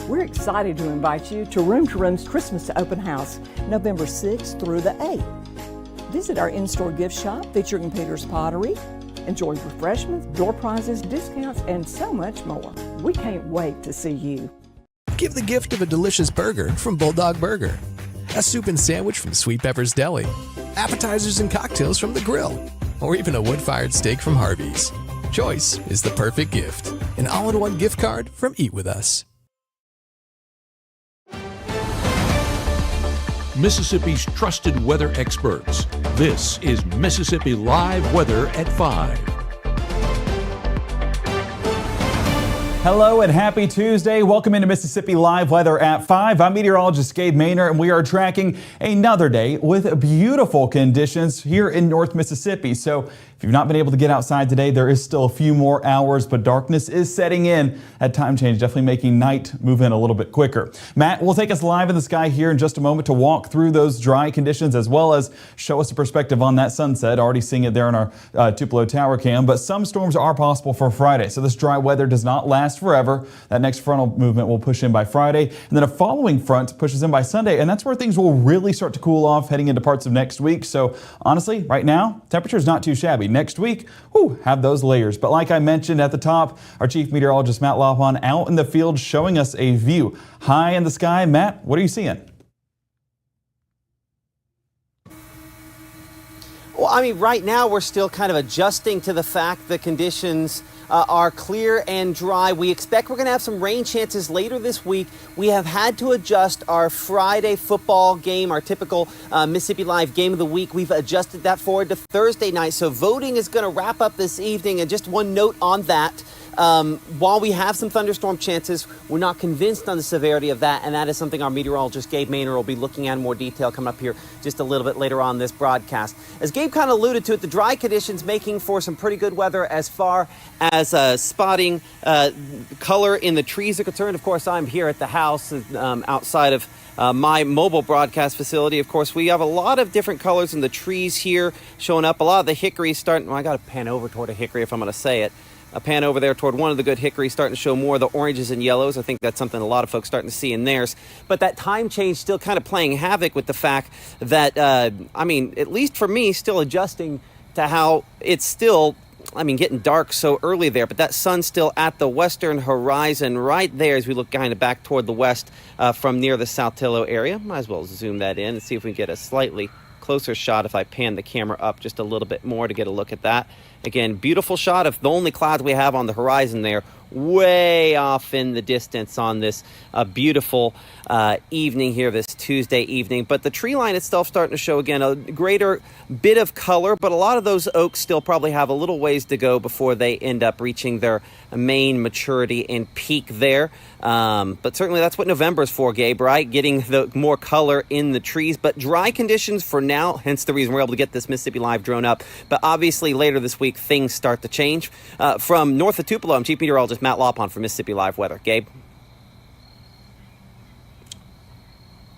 We're excited to invite you to Room's Christmas Open House, November 6th through the 8th. Visit our in-store gift shop featuring Peter's Pottery. Enjoy refreshments, door prizes, discounts, and so much more. We can't wait to see you. Give the gift of a delicious burger from Bulldog Burger, a soup and sandwich from Sweet Pepper's Deli, appetizers and cocktails from The Grill, or even a wood-fired steak from Harvey's. Choice is the perfect gift. An all-in-one gift card from Eat With Us. Mississippi's trusted weather experts. This is Mississippi Live Weather at 5. Hello and happy Tuesday. Welcome into Mississippi Live Weather at 5. I'm meteorologist Gabe Maynor, and we are tracking another day with beautiful conditions here in North Mississippi. So if you've not been able to get outside today, there is still a few more hours, but darkness is setting in at time change, definitely making night move in a little bit quicker. Matt will take us live in the sky here in just a moment to walk through those dry conditions as well as show us a perspective on that sunset. Already seeing it there in our Tupelo Tower cam, but some storms are possible for Friday. So this dry weather does not last forever. That next frontal movement will push in by Friday, and then a following front pushes in by Sunday, and that's where things will really start to cool off heading into parts of next week. So honestly, right now, temperature is not too shabby. Next week, have those layers. But like I mentioned at the top, our chief meteorologist Matt Laupon out in the field showing us a view high in the sky. Matt, what are you seeing? Well, I mean, right now we're still kind of adjusting to the fact the conditions are clear and dry. We expect we're going to have some rain chances later this week. We have had to adjust our Friday football game, our typical Mississippi Live game of the week. We've adjusted that forward to Thursday night. So voting is going to wrap up this evening. And just one note on that. While we have some thunderstorm chances, we're not convinced on the severity of that, and that is something our meteorologist Gabe Maynor will be looking at in more detail coming up here just a little bit later on this broadcast. As Gabe kind of alluded to it, the dry conditions making for some pretty good weather as far as spotting color in the trees are concerned. Of course, I'm here at the house outside of my mobile broadcast facility. Of course, we have a lot of different colors in the trees here showing up. A lot of the hickory starting, well, I got to pan over toward a hickory if I'm going to say it. A pan over there toward one of the good hickories starting to show more of the oranges and yellows. I think that's something a lot of folks starting to see in theirs. But that time change still kind of playing havoc with the fact that, I mean, at least for me, still adjusting to how it's still, I mean, getting dark so early there. But that sun's still at the western horizon right there as we look kind of back toward the west from near the Saltillo area. Might as well zoom that in and see if we can get a slightly closer shot if I pan the camera up just a little bit more to get a look at that. Again, beautiful shot of the only clouds we have on the horizon there, way off in the distance on this beautiful evening here, this Tuesday evening. But the tree line itself starting to show, again, a greater bit of color, but a lot of those oaks still probably have a little ways to go before they end up reaching their main maturity and peak there. But certainly that's what November is for, Gabe, right? Getting the more color in the trees, but dry conditions for now, hence the reason we're able to get this Mississippi Live drone up. But obviously later this week, things start to change. From north of Tupelo, I'm Chief Meteorologist Matt Laupon for Mississippi Live Weather. Gabe?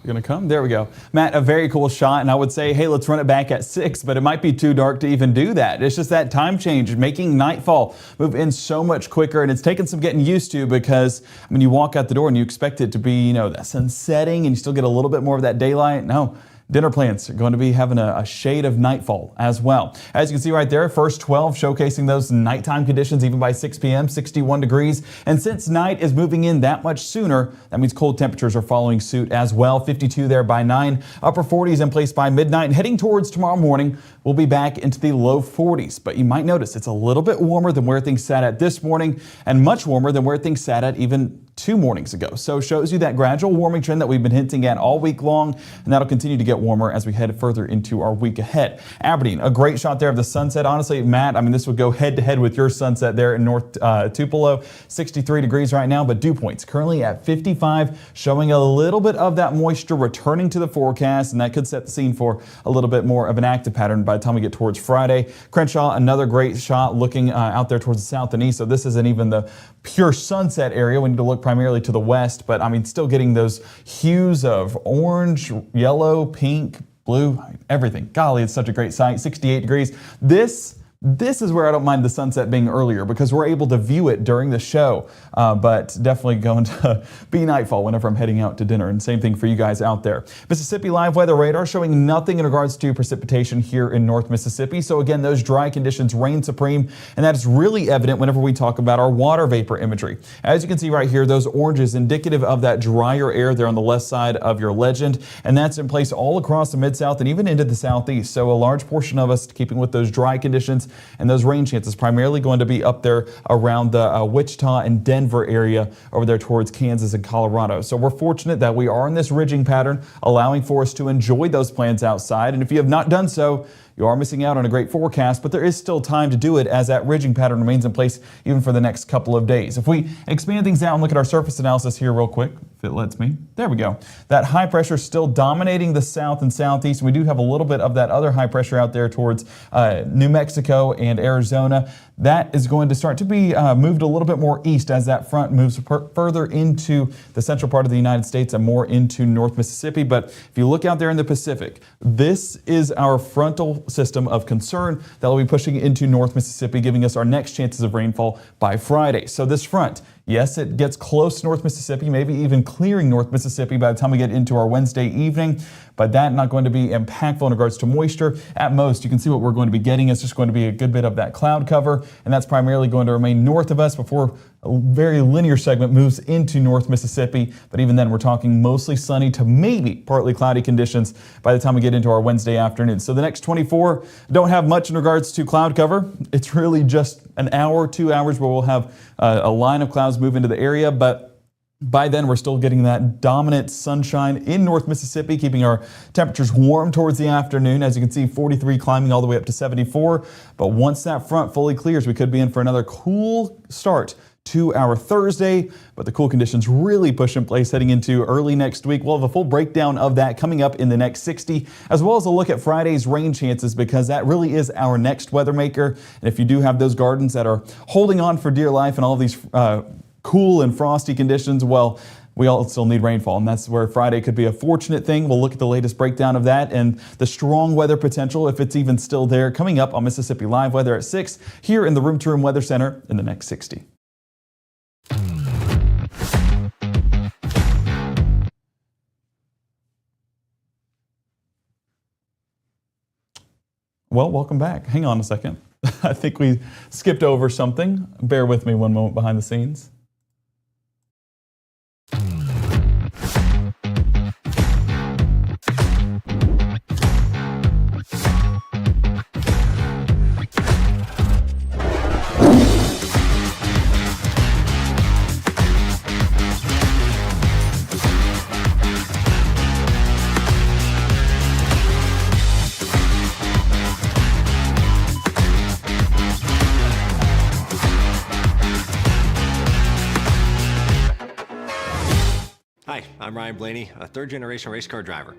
Going to come. There we go. Matt, a very cool shot, and I would say, hey, let's run it back at 6, but it might be too dark to even do that. It's just that time change, making nightfall move in so much quicker, and it's taken some getting used to because when you walk out the door and you expect it to be, you know, the sun setting and you still get a little bit more of that daylight. No. Dinner plans are going to be having a shade of nightfall as well. As you can see right there, first 12 showcasing those nighttime conditions even by 6 p.m., 61 degrees. And since night is moving in that much sooner, that means cold temperatures are following suit as well. 52 there by 9, upper 40s in place by midnight. And heading towards tomorrow morning, we'll be back into the low 40s. But you might notice it's a little bit warmer than where things sat at this morning and much warmer than where things sat at even 2 mornings ago. So shows you that gradual warming trend that we've been hinting at all week long, and that'll continue to get warmer as we head further into our week ahead. Aberdeen, a great shot there of the sunset. Honestly, Matt, I mean, this would go head to head with your sunset there in North Tupelo. 63 degrees right now, but dew points currently at 55, showing a little bit of that moisture returning to the forecast, and that could set the scene for a little bit more of an active pattern by the time we get towards Friday. Crenshaw, another great shot looking out there towards the south and east. So this isn't even the pure sunset area. We need to look primarily to the west, but I mean, still getting those hues of orange, yellow, pink, blue, everything. Golly, it's such a great sight. 68 degrees. This This is where I don't mind the sunset being earlier because we're able to view it during the show, but definitely going to be nightfall whenever I'm heading out to dinner, and same thing for you guys out there. Mississippi Live Weather Radar showing nothing in regards to precipitation here in North Mississippi. So again, those dry conditions reign supreme, and that is really evident whenever we talk about our water vapor imagery. As you can see right here, those oranges indicative of that drier air there on the left side of your legend, and that's in place all across the Mid-South and even into the Southeast. So a large portion of us keeping with those dry conditions, and those rain chances primarily going to be up there around the Wichita and Denver area over there towards Kansas and Colorado. So we're fortunate that we are in this ridging pattern, allowing for us to enjoy those plans outside. And if you have not done so, you are missing out on a great forecast, but there is still time to do it as that ridging pattern remains in place even for the next couple of days. If we expand things out and look at our surface analysis here real quick, if it lets me, there we go. That high pressure is still dominating the south and southeast. We do have a little bit of that other high pressure out there towards New Mexico and Arizona. That is going to start to be moved a little bit more east as that front moves further into the central part of the United States and more into North Mississippi. But if you look out there in the Pacific, this is our frontal system of concern that will be pushing into North Mississippi, giving us our next chances of rainfall by Friday. So this front, yes, it gets close to North Mississippi, maybe even clearing North Mississippi by the time we get into our Wednesday evening, but that not going to be impactful in regards to moisture. At most, you can see what we're going to be getting is just going to be a good bit of that cloud cover, and that's primarily going to remain north of us before a very linear segment moves into North Mississippi. But even then, we're talking mostly sunny to maybe partly cloudy conditions by the time we get into our Wednesday afternoon. So the next 24 don't have much in regards to cloud cover. It's really just an hour, 2 hours where we'll have a line of clouds move into the area, but by then, we're still getting that dominant sunshine in North Mississippi, keeping our temperatures warm towards the afternoon. As you can see, 43 climbing all the way up to 74. But once that front fully clears, we could be in for another cool start to our Thursday, but the cool conditions really push in place heading into early next week. We'll have a full breakdown of that coming up in the next 60, as well as a look at Friday's rain chances, because that really is our next weather maker. And if you do have those gardens that are holding on for dear life and all of these cool and frosty conditions, well, we all still need rainfall, and that's where Friday could be a fortunate thing. We'll look at the latest breakdown of that and the strong weather potential, if it's even still there, coming up on Mississippi Live Weather at 6 here in the Room to Room Weather Center in the next 60. Well, welcome back. Hang on a second. I think we skipped over something. Bear with me one moment behind the scenes. Hi, I'm Ryan Blaney, a third-generation race car driver,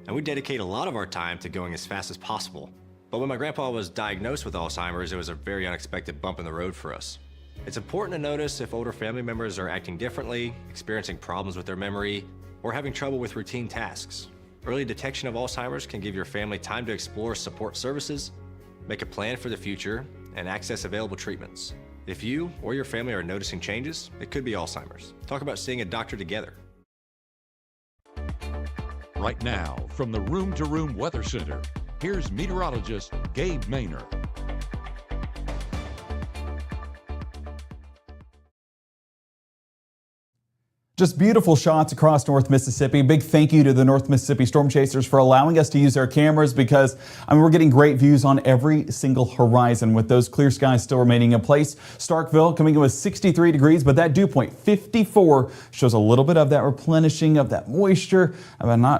and we dedicate a lot of our time to going as fast as possible. But when my grandpa was diagnosed with Alzheimer's, it was a very unexpected bump in the road for us. It's important to notice if older family members are acting differently, experiencing problems with their memory, or having trouble with routine tasks. Early detection of Alzheimer's can give your family time to explore support services, make a plan for the future, and access available treatments. If you or your family are noticing changes, it could be Alzheimer's. Talk about seeing a doctor together. Right now, from the Room to Room Weather Center, here's meteorologist Gabe Maynor. Just beautiful shots across North Mississippi. Big thank you to the North Mississippi Storm Chasers for allowing us to use their cameras, because we're getting great views on every single horizon with those clear skies still remaining in place. Starkville coming in with 63 degrees, but that dew point 54 shows a little bit of that replenishing of that moisture.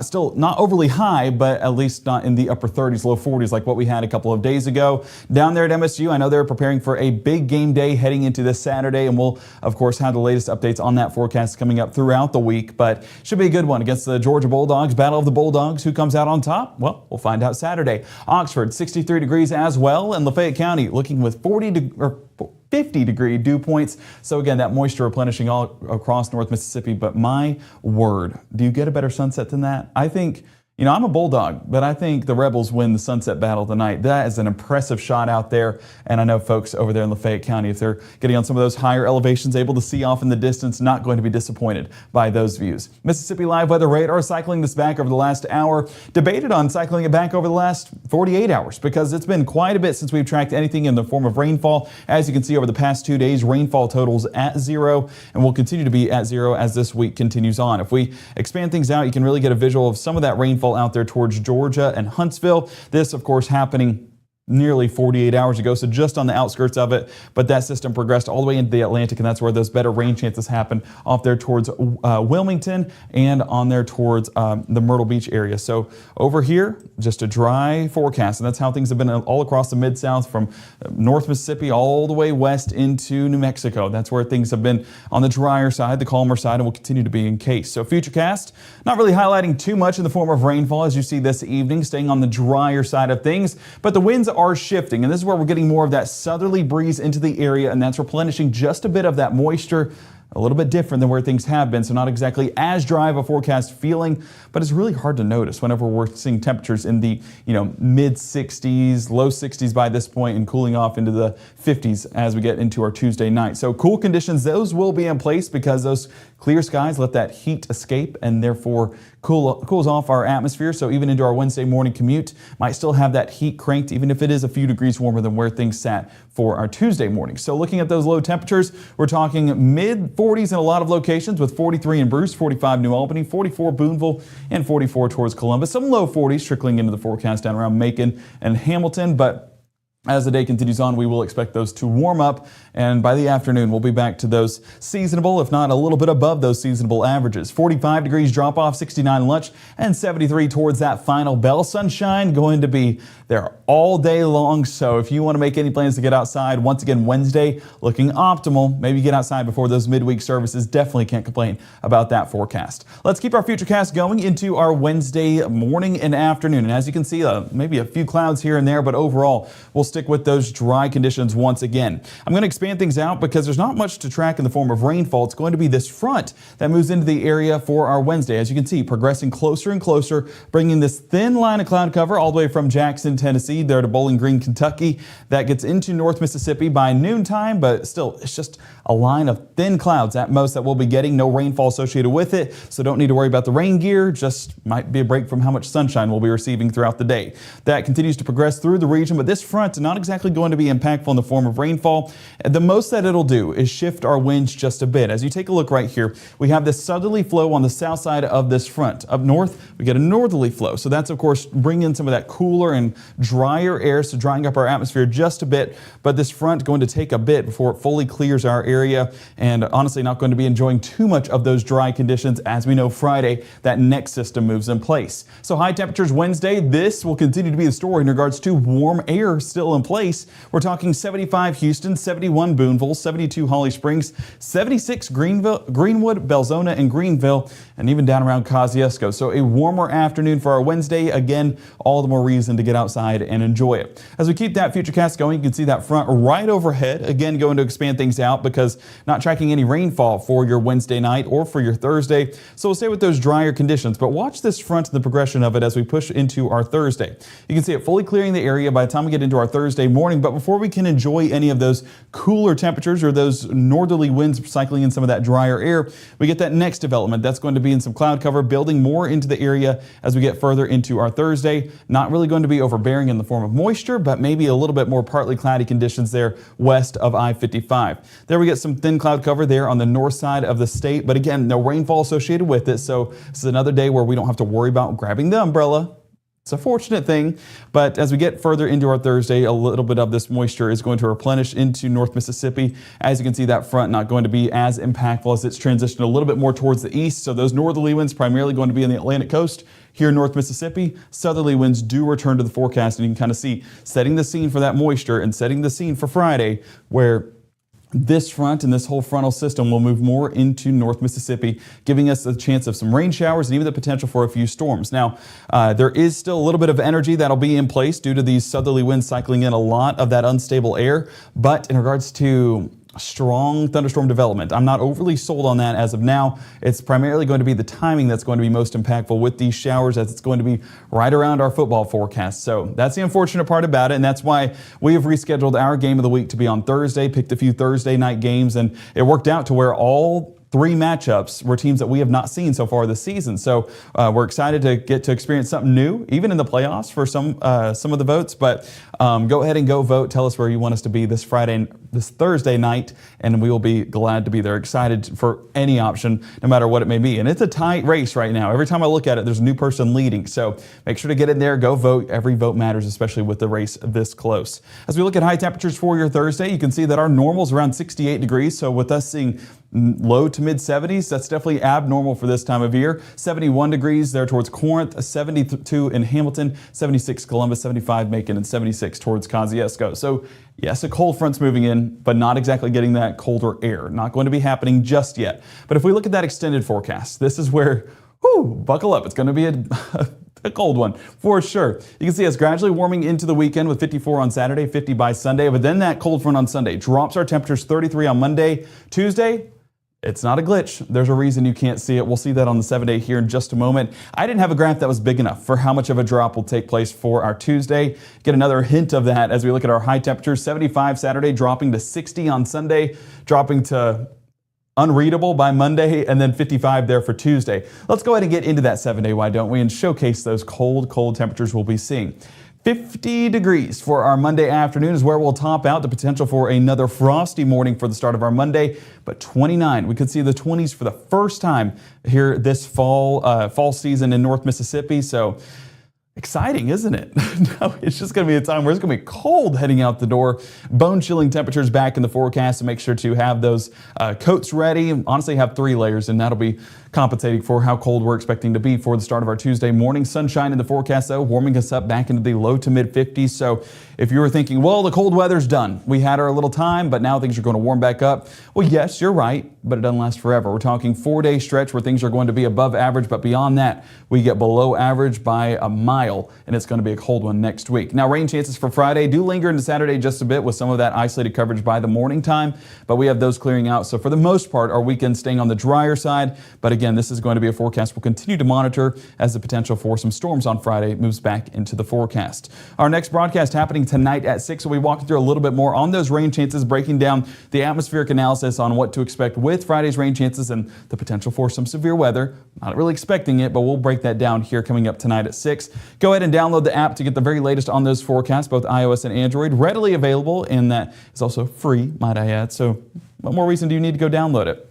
Still not overly high, but at least not in the upper 30s, low 40s like what we had a couple of days ago. Down there at MSU, I know they're preparing for a big game day heading into this Saturday, and we'll of course have the latest updates on that forecast coming up throughout the week, but should be a good one against the Georgia Bulldogs. Battle of the Bulldogs. Who comes out on top? Well, we'll find out Saturday. Oxford, 63 degrees as well, and Lafayette County looking with 50-degree dew points. So again, that moisture replenishing all across North Mississippi, but my word, do you get a better sunset than that? I think, You know, I'm a Bulldog, but I think the Rebels win the sunset battle tonight. That is an impressive shot out there, and I know folks over there in Lafayette County, if they're getting on some of those higher elevations, able to see off in the distance, not going to be disappointed by those views. Mississippi Live weather radar cycling this back over the last hour. Debated on cycling it back over the last 48 hours because it's been quite a bit since we've tracked anything in the form of rainfall. As you can see over the past 2 days, rainfall totals at 0 and will continue to be at 0 as this week continues on. If we expand things out, you can really get a visual of some of that rainfall out there towards Georgia and Huntsville. This, of course, happening nearly 48 hours ago, so just on the outskirts of it, but that system progressed all the way into the Atlantic, and that's where those better rain chances happen off there towards Wilmington and on there towards the Myrtle Beach area. So over here, just a dry forecast, and that's how things have been all across the Mid-South from North Mississippi all the way west into New Mexico. That's where things have been on the drier side, the calmer side, and will continue to be in case. So Futurecast, not really highlighting too much in the form of rainfall as you see this evening, staying on the drier side of things, but the winds are shifting, and this is where we're getting more of that southerly breeze into the area, and that's replenishing just a bit of that moisture. A little bit different than where things have been, so not exactly as dry of a forecast feeling, but it's really hard to notice whenever we're seeing temperatures in the mid 60s, low 60s by this point, and cooling off into the 50s as we get into our Tuesday night. So cool conditions, those will be in place because those clear skies let that heat escape and therefore cools off our atmosphere. So even into our Wednesday morning commute, might still have that heat cranked, even if it is a few degrees warmer than where things sat for our Tuesday morning. So looking at those low temperatures, we're talking mid 40s in a lot of locations with 43 in Bruce, 45 New Albany, 44 Boonville, and 44 towards Columbus. Some low 40s trickling into the forecast down around Macon and Hamilton, but as the day continues on, we will expect those to warm up, and by the afternoon, we'll be back to those seasonable, if not a little bit above those seasonable averages. 45 degrees drop off, 69 lunch, and 73 towards that final bell. Sunshine going to be there all day long, so if you want to make any plans to get outside, once again, Wednesday looking optimal. Maybe get outside before those midweek services. Definitely can't complain about that forecast. Let's keep our Futurecast going into our Wednesday morning and afternoon, and as you can see, maybe a few clouds here and there, but overall, we'll stick with those dry conditions once again. I'm going to expand things out because there's not much to track in the form of rainfall. It's going to be this front that moves into the area for our Wednesday. As you can see, progressing closer and closer, bringing this thin line of cloud cover all the way from Jackson, Tennessee, there to Bowling Green, Kentucky. That gets into North Mississippi by noontime, but still, it's just a line of thin clouds at most that we'll be getting. No rainfall associated with it, so don't need to worry about the rain gear. Just might be a break from how much sunshine we'll be receiving throughout the day. That continues to progress through the region, but this front not exactly going to be impactful in the form of rainfall. The most that it'll do is shift our winds just a bit. As you take a look right here, we have this southerly flow on the south side of this front. Up north, we get a northerly flow. So that's, of course, bringing in some of that cooler and drier air, so drying up our atmosphere just a bit. But this front going to take a bit before it fully clears our area, and honestly not going to be enjoying too much of those dry conditions. As we know, Friday, that next system moves in place. So high temperatures Wednesday, this will continue to be the story in regards to warm air still in place. We're talking 75 Houston, 71 Boonville, 72 Holly Springs, 76 Greenwood, Belzona, and Greenville, and even down around Kosciuszko. So a warmer afternoon for our Wednesday. Again, all the more reason to get outside and enjoy it. As we keep that Futurecast going, you can see that front right overhead. Again, going to expand things out because not tracking any rainfall for your Wednesday night or for your Thursday. So we'll stay with those drier conditions, but watch this front and the progression of it as we push into our Thursday. You can see it fully clearing the area by the time we get into our Thursday morning, but before we can enjoy any of those cooler temperatures or those northerly winds cycling in some of that drier air, we get that next development. That's going to be in some cloud cover, building more into the area as we get further into our Thursday. Not really going to be overbearing in the form of moisture, but maybe a little bit more partly cloudy conditions there west of I-55. There we get some thin cloud cover there on the north side of the state, but again, no rainfall associated with it. So this is another day where we don't have to worry about grabbing the umbrella. It's a fortunate thing, but as we get further into our Thursday, a little bit of this moisture is going to replenish into North Mississippi. As you can see, that front not going to be as impactful as it's transitioned a little bit more towards the east. So those northerly winds primarily going to be in the Atlantic coast. Here in North Mississippi, southerly winds do return to the forecast, and you can kind of see setting the scene for that moisture and setting the scene for Friday, where this front and this whole frontal system will move more into North Mississippi, giving us a chance of some rain showers and even the potential for a few storms. Now, there is still a little bit of energy that'll be in place due to these southerly winds cycling in a lot of that unstable air. But in regards to strong thunderstorm development. I'm not overly sold on that as of now. It's primarily going to be the timing that's going to be most impactful with these showers, as it's going to be right around our football forecast. So that's the unfortunate part about it, and that's why we have rescheduled our game of the week to be on Thursday, picked a few Thursday night games, and it worked out to where all 3 matchups were teams that we have not seen so far this season. So we're excited to get to experience something new, even in the playoffs for some of the votes. But go ahead and go vote. Tell us where you want us to be this Thursday night, and we will be glad to be there. Excited for any option, no matter what it may be. And it's a tight race right now. Every time I look at it, there's a new person leading. So make sure to get in there. Go vote. Every vote matters, especially with the race this close. As we look at high temperatures for your Thursday, you can see that our normal is around 68 degrees. So with us seeing low to mid 70s, that's definitely abnormal for this time of year. 71 degrees there towards Corinth, 72 in Hamilton, 76 Columbus, 75 Macon, and 76 towards Kosciuszko. So yes, a cold front's moving in, but not exactly getting that colder air. Not going to be happening just yet. But if we look at that extended forecast, this is where, buckle up. It's going to be a cold one for sure. You can see us gradually warming into the weekend with 54 on Saturday, 50 by Sunday, but then that cold front on Sunday drops our temperatures 33 on Monday. Tuesday, it's not a glitch. There's a reason you can't see it. We'll see that on the 7-day here in just a moment. I didn't have a graph that was big enough for how much of a drop will take place for our Tuesday. Get another hint of that as we look at our high temperatures. 75 Saturday, dropping to 60 on Sunday, dropping to unreadable by Monday, and then 55 there for Tuesday. Let's go ahead and get into that 7-day, why don't we, and showcase those cold temperatures we'll be seeing. 50 degrees for our Monday afternoon is where we'll top out. The potential for another frosty morning for the start of our Monday, but 29. We could see the 20s for the first time here this fall season in North Mississippi. So exciting, isn't it? No, it's just going to be a time where it's going to be cold heading out the door. Bone-chilling temperatures back in the forecast, so make sure to have those coats ready. Honestly, have 3 layers, and that'll be compensating for how cold we're expecting to be for the start of our Tuesday morning. Sunshine in the forecast, though, warming us up back into the low to mid 50s. So if you were thinking, well, the cold weather's done, we had our little time, but now things are going to warm back up. Well, yes, you're right, but it doesn't last forever. We're talking 4-day stretch where things are going to be above average, but beyond that, we get below average by a mile, and it's going to be a cold one next week. Now, rain chances for Friday do linger into Saturday just a bit with some of that isolated coverage by the morning time, but we have those clearing out. So for the most part, our weekend staying on the drier side, but again, this is going to be a forecast we'll continue to monitor as the potential for some storms on Friday moves back into the forecast. Our next broadcast happening tonight at 6. We'll be walking through a little bit more on those rain chances, breaking down the atmospheric analysis on what to expect with Friday's rain chances and the potential for some severe weather. Not really expecting it, but we'll break that down here coming up tonight at 6. Go ahead and download the app to get the very latest on those forecasts, both iOS and Android, readily available, and that is also free, might I add. So what more reason do you need to go download it?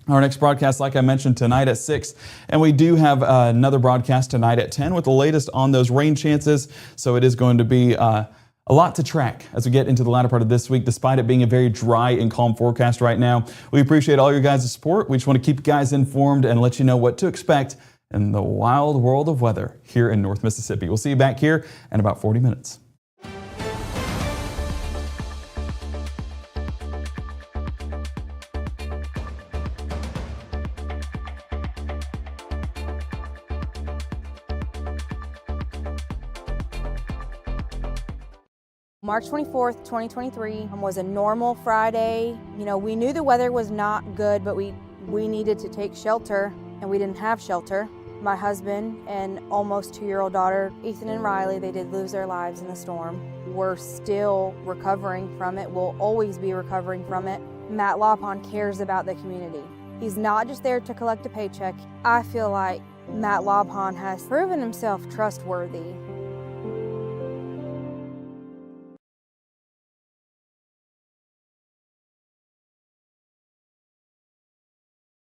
Our next broadcast, like I mentioned, tonight at 6. And we do have another broadcast tonight at 10 with the latest on those rain chances. So it is going to be a lot to track as we get into the latter part of this week, despite it being a very dry and calm forecast right now. We appreciate all your guys' support. We just want to keep you guys informed and let you know what to expect in the wild world of weather here in North Mississippi. We'll see you back here in about 40 minutes. March 24th, 2023 was a normal Friday. You know, we knew the weather was not good, but we needed to take shelter, and we didn't have shelter. My husband and almost 2-year-old daughter, Ethan and Riley, they did lose their lives in the storm. We're still recovering from it. We'll always be recovering from it. Matt Laupon cares about the community. He's not just there to collect a paycheck. I feel like Matt Laupon has proven himself trustworthy.